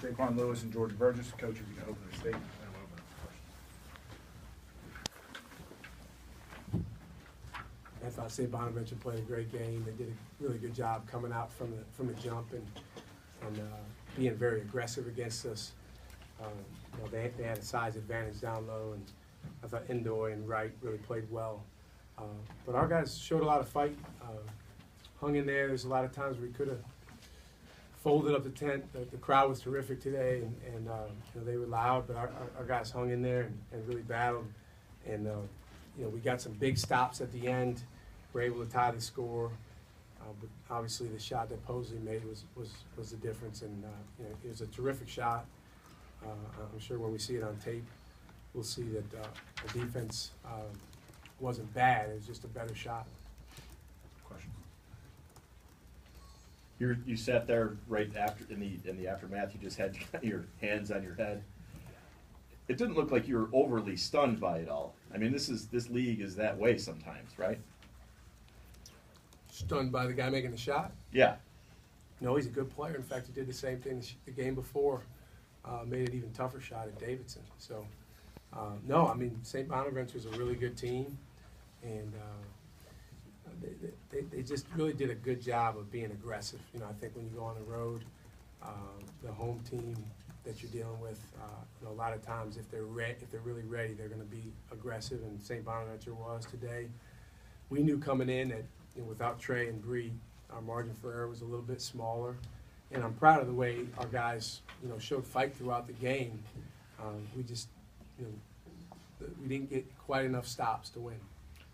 Jaquan Lewis and George Burgess, coach, if you can open the statement. And we'll open up for questions. I thought St. Bonaventure played a great game. They did a really good job coming out from the jump and being very aggressive against us. They had a size advantage down low, and I thought Indoy and Wright really played well. But our guys showed a lot of fight, hung in there. There's a lot of times we could have folded up the tent. The crowd was terrific today, and they were loud, but our guys hung in there and really battled. And we got some big stops at the end. We're able to tie the score. But obviously the shot that Posley made was the difference, and it was a terrific shot. I'm sure when we see it on tape, we'll see that the defense wasn't bad. It was just a better shot. Question. You sat there right after in the aftermath. You just had your hands on your head. It didn't look like you were overly stunned by it all. I mean, this league is that way sometimes, right? Stunned by the guy making the shot? Yeah. No, he's a good player. In fact, he did the same thing the game before. Made it even tougher shot at Davidson. So, no, I mean, St. Bonaventure is a really good team, and they just really did a good job of being aggressive. I think when you go on the road, the home team that you're dealing with, a lot of times if they're really ready, they're going to be aggressive, and St. Bonaventure was today. We knew coming in that without Trey and Bree, our margin for error was a little bit smaller, and I'm proud of the way our guys showed fight throughout the game. We just we didn't get quite enough stops to win.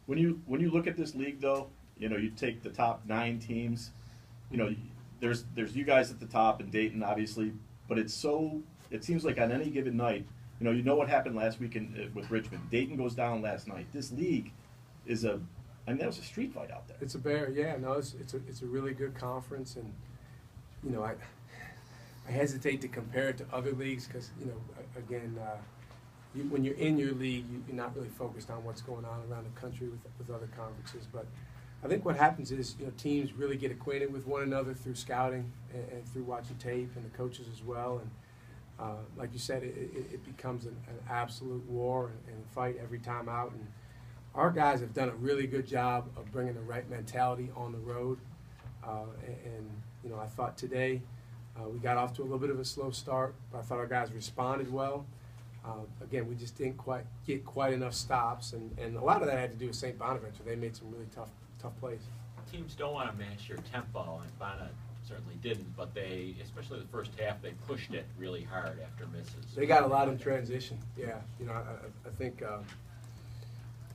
When you look at this league, though, you take the top 9 teams. There's you guys at the top and Dayton, obviously, but it seems like on any given night, you know what happened last week with Richmond. Dayton goes down last night. This league is that was a street fight out there. It's a bear, yeah. No, it's a really good conference, and I hesitate to compare it to other leagues because again, when you're in your league, you're not really focused on what's going on around the country with other conferences. But I think what happens is teams really get acquainted with one another through scouting and through watching tape, and the coaches as well. And like you said, it becomes an absolute war and fight every time out. And our guys have done a really good job of bringing the right mentality on the road. And I thought today we got off to a little bit of a slow start, but I thought our guys responded well. Again, we just didn't quite get enough stops, and a lot of that had to do with St. Bonaventure. They made some really tough plays. Teams don't want to match your tempo, and Bona certainly didn't, but they, especially the first half, they pushed it really hard after misses. They got a lot in transition, yeah. I think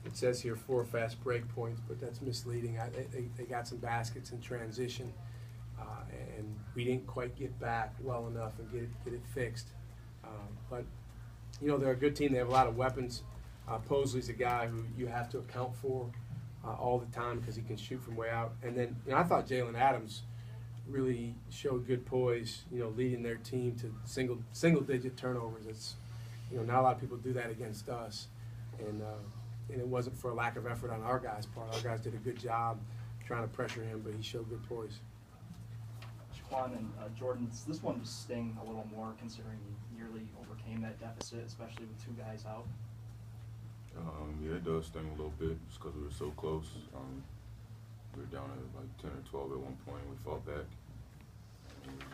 it says here 4 fast break points, but that's misleading. They got some baskets in transition, and we didn't quite get back well enough and get it fixed. But they're a good team. They have a lot of weapons. Posley's a guy who you have to account for all the time because he can shoot from way out. And then I thought Jalen Adams really showed good poise, leading their team to single-digit turnovers. It's not a lot of people do that against us, and it wasn't for a lack of effort on our guys' part. Our guys did a good job trying to pressure him, but he showed good poise. Jaquan and Jordan, this one was sting a little more considering you nearly overcame that deficit, especially with 2 guys out. Yeah, it does sting a little bit just because we were so close. We were down at like 10 or 12 at one point. We fought back. And we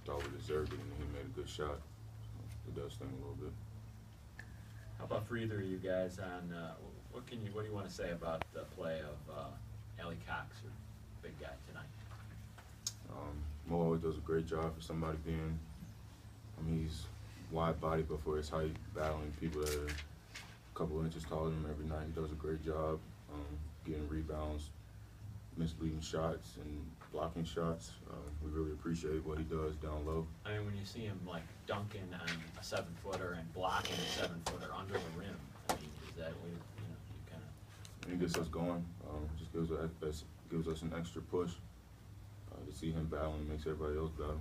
thought we deserved it, and he made a good shot. So it does sting a little bit. How about for either of you guys on what do you want to say about the play of Allie Cox, or big guy tonight? Mo always does a great job for somebody being. He's wide body, but for his height, battling people that are a couple inches taller than him every night. He does a great job getting rebounds, misleading shots, and blocking shots. We really appreciate what he does down low. I mean, when you see him like dunking on a 7-footer and blocking a 7-footer under the rim, I mean, is that what you kind of? He gets us going. Just gives us an extra push. To see him battling makes everybody else battle.